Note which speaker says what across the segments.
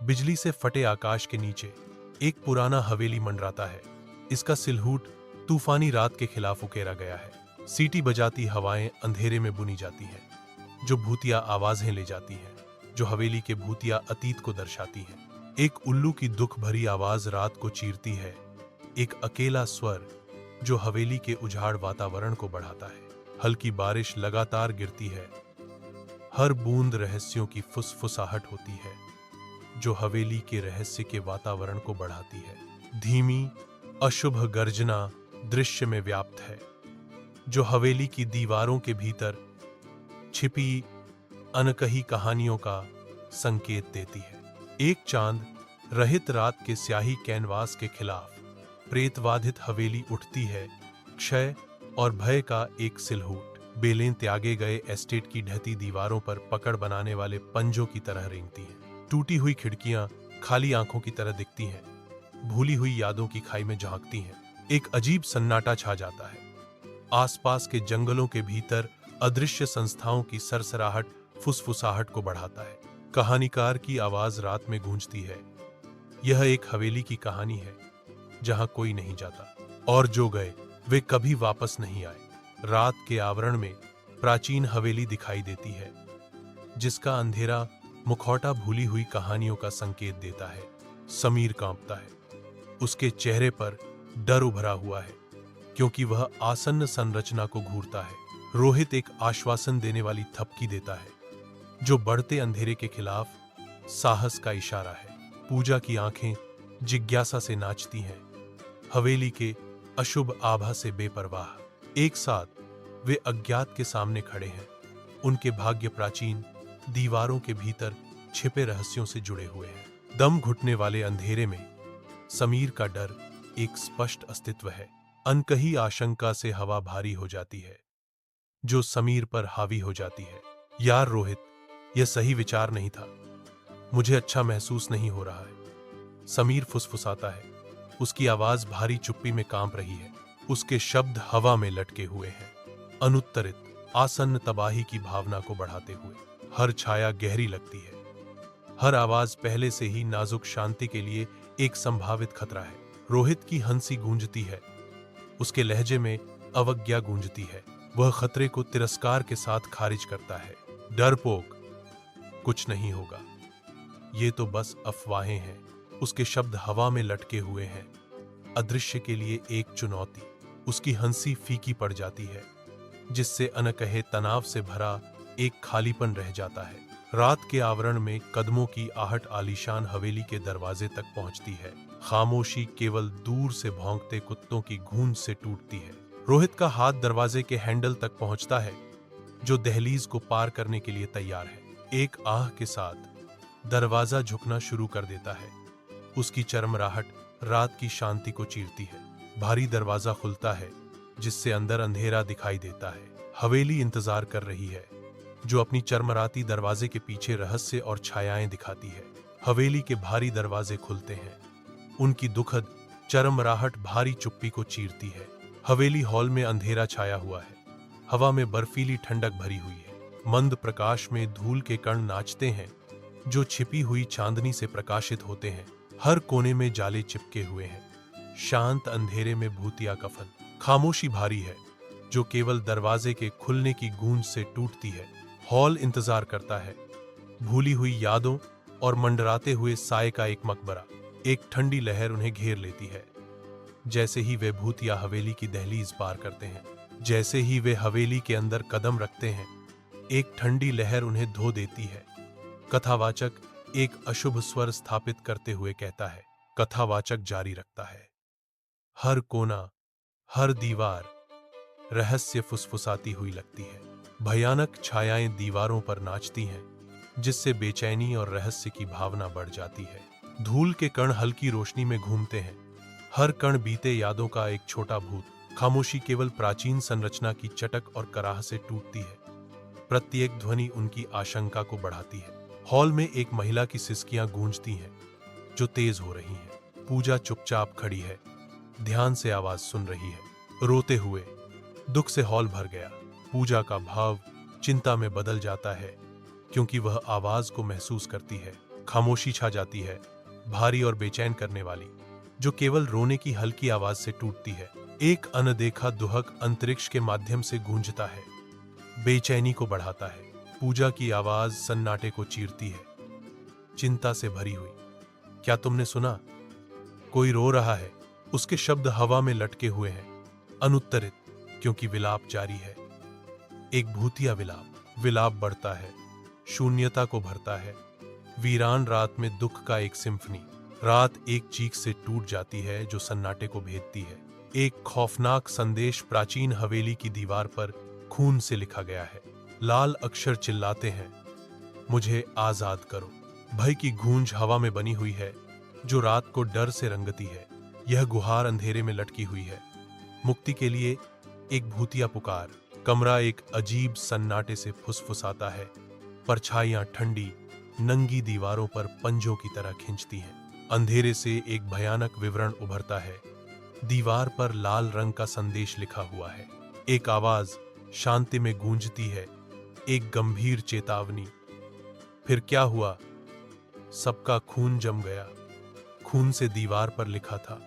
Speaker 1: बिजली से फटे आकाश के नीचे एक पुराना हवेली मंडराता है। इसका सिलहूट तूफानी रात के खिलाफ उकेरा गया है। सीटी बजाती हवाएं अंधेरे में बुनी जाती हैं, जो भूतिया आवाजें ले जाती हैं, जो हवेली के भूतिया अतीत को दर्शाती हैं। एक उल्लू की दुख भरी आवाज रात को चीरती है, एक अकेला स्वर जो हवेली के उजाड़ वातावरण को बढ़ाता है। हल्की बारिश लगातार गिरती है, हर बूंद रहस्यों की फुसफुसाहट होती है, जो हवेली के रहस्य के वातावरण को बढ़ाती है। धीमी अशुभ गर्जना दृश्य में व्याप्त है, जो हवेली की दीवारों के भीतर छिपी अनकही कहानियों का संकेत देती है। एक चांद रहित रात के स्याही कैनवास के खिलाफ प्रेतवाधित हवेली उठती है, क्षय और भय का एक सिलहूट बेलें त्यागे गए एस्टेट की ढहती दीवारों पर पकड़ बनाने वाले पंजों की तरह रेंगती हैं। टूटी हुई खिड़कियां खाली आंखों की तरह दिखती हैं, भूली हुई यादों की खाई में झांकती हैं। एक अजीब सन्नाटा छा जाता है। आसपास के जंगलों के भीतर अदृश्य संस्थाओं की सरसराहट फुसफुसाहट को बढ़ाता है। कहानीकार की आवाज रात में गूंजती है, यह एक हवेली की कहानी है जहां कोई नहीं जाता और जो गए वे कभी वापस नहीं आए। रात के आवरण में प्राचीन हवेली दिखाई देती है, जिसका अंधेरा मुखौटा भूली हुई कहानियों का संकेत देता है। समीर कांपता है, उसके चेहरे पर डर उभरा हुआ है, क्योंकि वह आसन्न संरचना को घूरता है। रोहित एक आश्वासन देने वाली थपकी देता है, जो बढ़ते अंधेरे के खिलाफ साहस का इशारा है। पूजा की आंखें जिज्ञासा से नाचती हैं, हवेली के अशुभ आभा से बेपरवाह। एक साथ वे अज्ञात के सामने खड़े हैं, उनके भाग्य प्राचीन दीवारों के भीतर छिपे रहस्यों से जुड़े हुए हैं। दम घुटने वाले अंधेरे में समीर का डर एक स्पष्ट अस्तित्व है। अनकही आशंका से हवा भारी हो जाती है, जो समीर पर हावी हो जाती है। यार रोहित, यह सही विचार नहीं था, मुझे अच्छा महसूस नहीं हो रहा है। समीर फुसफुसाता है, उसकी आवाज भारी चुप्पी में कांप रही है, उसके शब्द हवा में लटके हुए हैं, अनुत्तरित आसन्न तबाही की भावना को बढ़ाते हुए। हर छाया गहरी लगती है, हर आवाज पहले से ही नाजुक शांति के लिए एक संभावित खतरा है। रोहित की हंसी गूंजती है, उसके लहजे में अवज्ञा गूंजती है। वह खतरे को तिरस्कार के साथ खारिज करता है। डरपोक, कुछ नहीं होगा, ये तो बस अफवाहें हैं। उसके शब्द हवा में लटके हुए हैं, अदृश्य के लिए एक चुनौती। उसकी हंसी फीकी पड़ जाती है, जिससे अनकहे तनाव से भरा एक खालीपन रह जाता है। रात के आवरण में कदमों की आहट आलीशान हवेली के दरवाजे तक पहुंचती है। खामोशी केवल दूर से भौंकते कुत्तों की गूंज से टूटती है। रोहित का हाथ दरवाजे के हैंडल तक पहुंचता है, जो दहलीज को पार करने के लिए तैयार है। एक आह के साथ दरवाजा झुकना शुरू कर देता है, उसकी चरमराहट रात की शांति को चीरती है। भारी दरवाजा खुलता है, जिससे अंदर अंधेरा दिखाई देता है। हवेली इंतजार कर रही है, जो अपनी चरमराती दरवाजे के पीछे रहस्य और छायाएं दिखाती है। हवेली के भारी दरवाजे खुलते हैं, उनकी दुखद चरमराहट भारी चुप्पी को चीरती है। हवेली हॉल में अंधेरा छाया हुआ है, हवा में बर्फीली ठंडक भरी हुई है। मंद प्रकाश में धूल के कण नाचते हैं, जो छिपी हुई चांदनी से प्रकाशित होते हैं। हर कोने में जाले चिपके हुए हैं, शांत अंधेरे में भूतिया कफन। खामोशी भारी है, जो केवल दरवाजे के खुलने की गूंज से टूटती है। हॉल इंतजार करता है, भूली हुई यादों और मंडराते हुए साए का एक मकबरा। एक ठंडी लहर उन्हें घेर लेती है, जैसे ही वे भूतिया हवेली की दहलीज पार करते हैं। जैसे ही वे हवेली के अंदर कदम रखते हैं, एक ठंडी लहर उन्हें धो देती है। कथावाचक एक अशुभ स्वर स्थापित करते हुए कहता है। कथावाचक जारी रखता है, हर कोना, हर दीवार रहस्य फुसफुसाती हुई लगती है। भयानक छायाएं दीवारों पर नाचती हैं, जिससे बेचैनी और रहस्य की भावना बढ़ जाती है। धूल के कण हल्की रोशनी में घूमते हैं, हर कण बीते यादों का एक छोटा भूत। खामोशी केवल प्राचीन संरचना की चटक और कराह से टूटती है, प्रत्येक ध्वनि उनकी आशंका को बढ़ाती है। हॉल में एक महिला की सिसकियां गूंजती हैं, जो तेज हो रही हैं। पूजा चुपचाप खड़ी है, ध्यान से आवाज सुन रही है। रोते हुए दुख से हॉल भर गया। पूजा का भाव चिंता में बदल जाता है, क्योंकि वह आवाज को महसूस करती है, खामोशी छा जाती है, भारी और बेचैन करने वाली, जो केवल रोने की हल्की आवाज से टूटती है। एक अनदेखा दुहक अंतरिक्ष के माध्यम से गूंजता है, बेचैनी को बढ़ाता है। पूजा की आवाज सन्नाटे को चीरती है, चिंता से भरी हुई। क्या तुमने सुना? कोई रो रहा है। उसके शब्द हवा में लटके हुए हैं, अनुत्तरित, क्योंकि विलाप जारी है। एक भूतिया विलाप। विलाप बढ़ता है, शून्यता को भरता है। वीरान रात में दुख का एक सिम्फनी। रात एक चीख से टूट जाती है जो सन्नाटे को भेदती है। एक खौफनाक संदेश प्राचीन हवेली की दीवार पर खून से लिखा गया है। लाल अक्षर चिल्लाते हैं, मुझे आजाद करो। भय की गूंज हवा में बनी हुई है, जो रात को डर से रंगती है। यह गुहार अंधेरे में लटकी हुई है, मुक्ति के लिए एक भूतिया पुकार। कमरा एक अजीब सन्नाटे से फुसफुसाता है। परछाइयां ठंडी, नंगी दीवारों पर पंजों की तरह खींचती हैं। अंधेरे से एक भयानक विवरण उभरता है। दीवार पर लाल रंग का संदेश लिखा हुआ है। एक आवाज शांति में गूंजती है, एक गंभीर चेतावनी। फिर क्या हुआ? सबका खून जम गया। खून से दीवार पर लिखा था,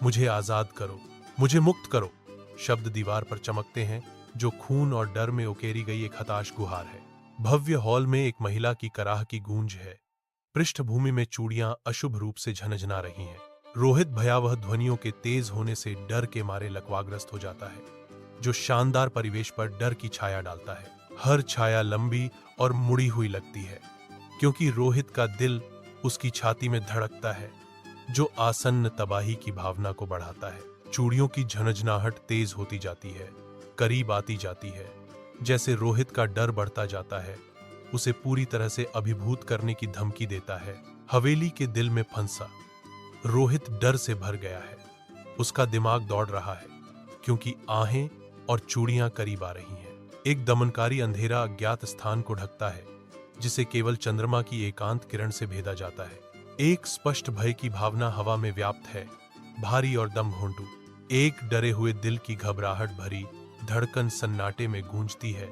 Speaker 1: मुझे आजाद करो, मुझे मुक्त करो। शब्द दीवार पर चमकते हैं, जो खून और डर में उकेरी गई एक हताश गुहार है। भव्य हॉल में एक महिला की कराह की गूंज है। पृष्ठभूमि में चूड़ियां अशुभ रूप से झनझना रही हैं। रोहित भयावह ध्वनियों के तेज होने से डर के मारे लकवाग्रस्त हो जाता है, जो शानदार परिवेश पर डर की छाया डालता है। हर छाया लंबी और मुड़ी हुई लगती है, क्योंकि रोहित का दिल उसकी छाती में धड़कता है, जो आसन्न तबाही की भावना को बढ़ाता है। चूड़ियों की झनझनाहट तेज होती जाती है, करीब आती जाती है। जैसे रोहित का डर बढ़ता जाता है, उसे पूरी तरह से अभिभूत करने की धमकी देता है। हवेली के दिल में फंसा रोहित डर से भर गया है। उसका दिमाग दौड़ रहा है, क्योंकि आहें और चूड़ियां करीब आ रही हैं। एक दमनकारी अंधेरा अज्ञात स्थान को ढकता है, जिसे केवल चंद्रमा की एकांत किरण से भेदा जाता है। एक स्पष्ट भय की भावना हवा में व्याप्त है, भारी और दम घोंटू। एक डरे हुए दिल की घबराहट भरी धड़कन सन्नाटे में गूंजती है,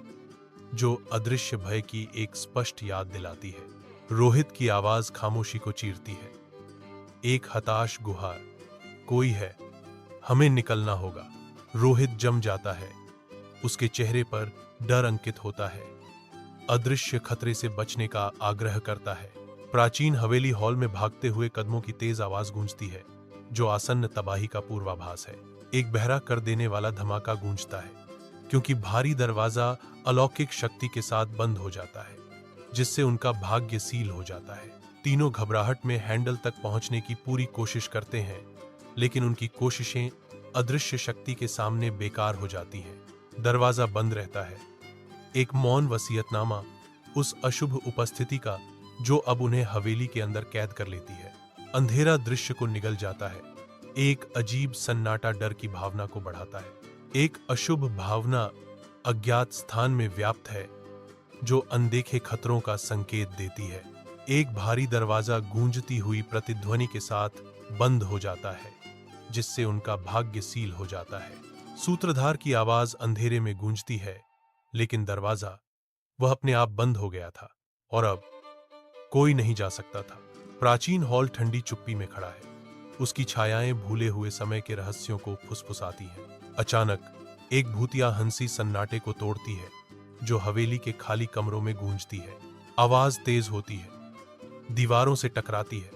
Speaker 1: जो अदृश्य भय की एक स्पष्ट याद दिलाती है। रोहित की आवाज खामोशी को चीरती है, एक हताश गुहार, कोई है, हमें निकलना होगा। रोहित जम जाता है, उसके चेहरे पर डर अंकित होता है, अदृश्य खतरे से बचने का आग्रह करता है। प्राचीन हवेली हॉल में भागते हुए कदमों की तेज आवाज गूंजती है, जो आसन्न तबाही का पूर्वाभास है। एक बहरा कर देने वाला धमाका गूंजता है, क्योंकि भारी दरवाजा अलौकिक शक्ति के साथ बंद हो जाता है, जिससे उनका भाग्य सील हो जाता है। तीनों घबराहट में हैंडल तक पहुंचने की पूरी कोशिश करते हैं, लेकिन उनकी कोशिशें अदृश्य शक्ति के सामने बेकार हो जाती हैं। दरवाजा बंद रहता है, एक मौन वसीयतनामा उस अशुभ उपस्थिति का, जो अब उन्हें हवेली के अंदर कैद कर लेती है। अंधेरा दृश्य को निगल जाता है, एक अजीब सन्नाटा डर की भावना को बढ़ाता है। एक अशुभ भावना अज्ञात स्थान में व्याप्त है, जो अनदेखे खतरों का संकेत देती है। एक भारी दरवाजा गूंजती हुई प्रतिध्वनि के साथ बंद हो जाता है, जिससे उनका भाग्य सील हो जाता है। सूत्रधार की आवाज अंधेरे में गूंजती है, लेकिन दरवाजा, वह अपने आप बंद हो गया था और अब कोई नहीं जा सकता था। प्राचीन हॉल ठंडी चुप्पी में खड़ा है, उसकी छायाएं भूले हुए समय के रहस्यों को फुसफुसाती हैं। अचानक एक भूतिया हंसी सन्नाटे को तोड़ती है, जो हवेली के खाली कमरों में गूंजती है। आवाज तेज होती है, दीवारों से टकराती है,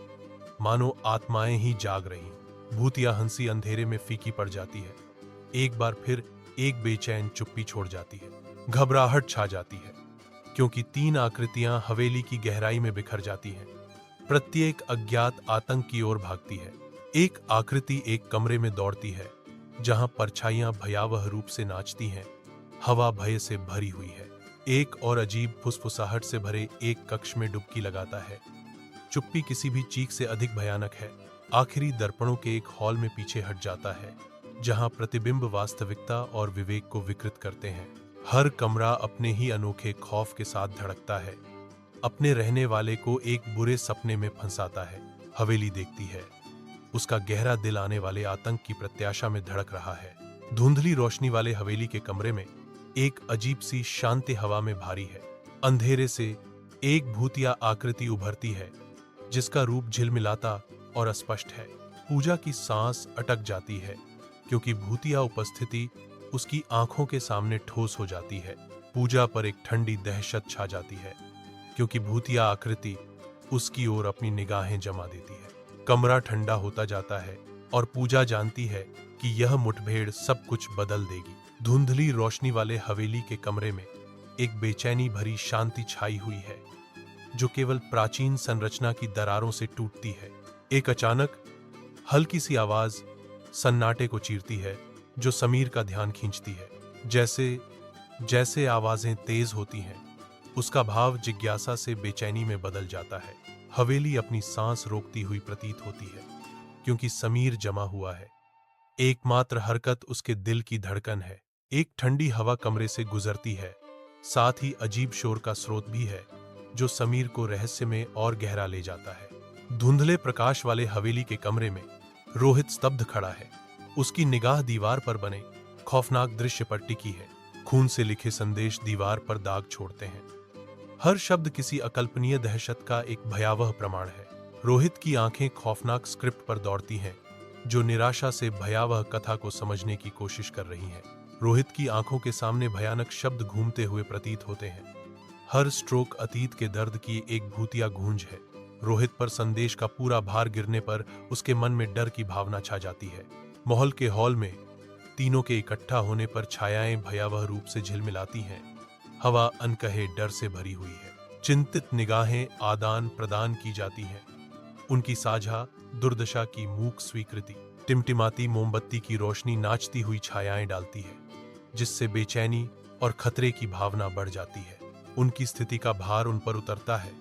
Speaker 1: मानो आत्माएं ही जाग रही। भूतिया हंसी अंधेरे में फीकी पड़ जाती है। एक बार फिर एक बेचैन चुप्पी छोड़ जाती है। घबराहट छा जाती है, क्योंकि तीन आकृतियां हवेली की गहराई में बिखर जाती हैं। प्रत्येक अज्ञात आतंक की ओर भागती है। एक आकृति एक कमरे में दौड़ती है, जहां परछाइयां भयावह रूप से नाचती हैं। हवा भय से भरी हुई है। एक और अजीब फुसफुसाहट से भरे एक कक्ष में डुबकी लगाता है। चुप्पी किसी भी चीख से अधिक भयानक है। आखिरी दर्पणों के एक हॉल में पीछे हट जाता है, जहां प्रतिबिंब वास्तविकता और विवेक को विकृत करते हैं। हर कमरा अपने ही अनोखे खौफ के साथ धड़कता है, अपने रहने वाले को एक बुरे सपने में फंसाता है। हवेली देखती है, उसका गहरा दिल आने वाले आतंक की प्रत्याशा में धड़क रहा है। धुंधली रोशनी वाले हवेली के कमरे में एक अजीब सी शांति हवा में भारी है। अंधेरे से एक भूतिया आकृति उभरती है, जिसका रूप झिलमिलाता और अस्पष्ट है। पूजा की सांस अटक जाती है क्योंकि भूतिया उपस्थिति उसकी आंखों के सामने ठोस हो जाती है। पूजा पर एक ठंडी दहशत छा जाती है क्योंकि भूतिया आकृति उसकी ओर अपनी निगाहें जमा देती है। कमरा ठंडा होता जाता है और पूजा जानती है कि यह मुठभेड़ सब कुछ बदल देगी। धुंधली रोशनी वाले हवेली के कमरे में एक बेचैनी भरी शांति छाई हुई है जो केवल प्राचीन संरचना की दरारों से टूटती है। एक अचानक हल्की सी आवाज सन्नाटे को चीरती है जो समीर का ध्यान खींचती है। जैसे जैसे आवाजें तेज होती हैं, उसका भाव जिज्ञासा से बेचैनी में बदल जाता है। हवेली अपनी सांस रोकती हुई प्रतीत होती है क्योंकि समीर जमा हुआ है। एकमात्र हरकत उसके दिल की धड़कन है। एक ठंडी हवा कमरे से गुजरती है, साथ ही अजीब शोर का स्रोत भी है जो समीर को रहस्य में और गहरा ले जाता है। धुंधले प्रकाश वाले हवेली के कमरे में रोहित स्तब्ध खड़ा है। उसकी निगाह दीवार पर बने खौफनाक दृश्य पर टिकी है। खून से लिखे संदेश दीवार पर दाग छोड़ते हैं। हर शब्द किसी अकल्पनीय दहशत का एक भयावह प्रमाण है। रोहित की आंखें खौफनाक स्क्रिप्ट पर दौड़ती हैं जो निराशा से भयावह कथा को समझने की कोशिश कर रही हैं। रोहित की आंखों के सामने भयानक शब्द घूमते हुए प्रतीत होते हैं। हर स्ट्रोक अतीत के दर्द की एक भूतिया गूंज है। रोहित पर संदेश का पूरा भार गिरने पर उसके मन में डर की भावना छा जाती है। महल के हॉल में तीनों के इकट्ठा होने पर छायाएं भयावह रूप से झिलमिलाती हैं। हवा अनकहे डर से भरी हुई है। चिंतित निगाहें आदान प्रदान की जाती हैं। उनकी साझा दुर्दशा की मूक स्वीकृति। टिमटिमाती मोमबत्ती की रोशनी नाचती हुई छायाएं डालती है जिससे बेचैनी और खतरे की भावना बढ़ जाती है। उनकी स्थिति का भार उन पर उतरता है।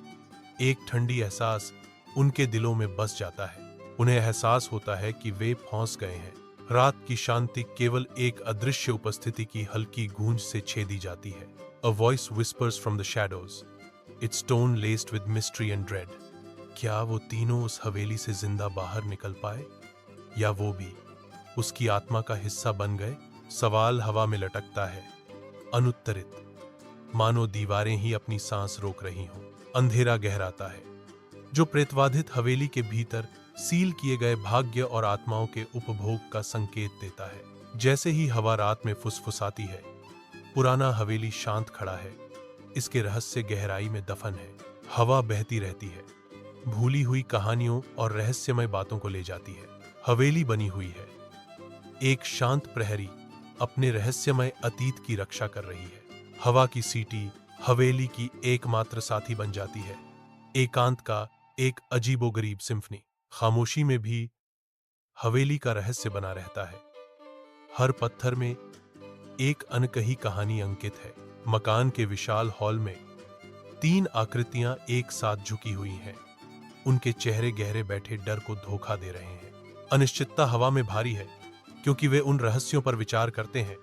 Speaker 1: एक ठंडी एहसास उनके दिलों में बस जाता है। उन्हें एहसास होता है कि वे फंस गए हैं। रात की शांति केवल एक अदृश्य उपस्थिति की हल्की गूंज से छेदी जाती है। A voice whispers from the shadows, its tone laced with mystery and dread. क्या वो तीनों उस हवेली से जिंदा बाहर निकल पाए या वो भी उसकी आत्मा का हिस्सा बन गए? सवाल हवा में लटकता है, अनुत्तरित, मानो दीवारें ही अपनी सांस रोक रही हों। अंधेरा गहराता है जो प्रेतवाधित हवेली के भीतर सील किए गए भाग्य और आत्माओं के उपभोग का संकेत देता है। जैसे ही हवा रात में फुसफुसाती है, पुराना हवेली शांत खड़ा है। इसके रहस्य गहराई में दफन है। हवा बहती रहती है, भूली हुई कहानियों और रहस्यमय बातों को ले जाती है। हवेली बनी हुई है। एक शांत प्रहरी अपने रहस्यमय अतीत की रक्षा कर रही है। हवा की सीटी हवेली की एकमात्र साथी बन जाती है। एकांत का एक अजीबोगरीब सिम्फनी। खामोशी में भी हवेली का रहस्य बना रहता है। हर पत्थर में एक अनकही कहानी अंकित है। मकान के विशाल हॉल में तीन आकृतियां एक साथ झुकी हुई हैं। उनके चेहरे गहरे बैठे डर को धोखा दे रहे हैं। अनिश्चितता हवा में भारी है क्योंकि वे उन रहस्यों पर विचार करते हैं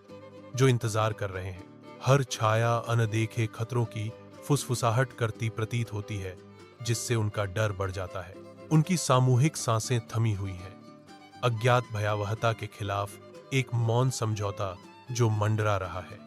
Speaker 1: जो इंतजार कर रहे हैं। हर छाया अनदेखे खतरों की फुसफुसाहट करती प्रतीत होती है जिससे उनका डर बढ़ जाता है। उनकी सामूहिक सांसें थमी हुई हैं। अज्ञात भयावहता के खिलाफ एक मौन समझौता जो मंडरा रहा है।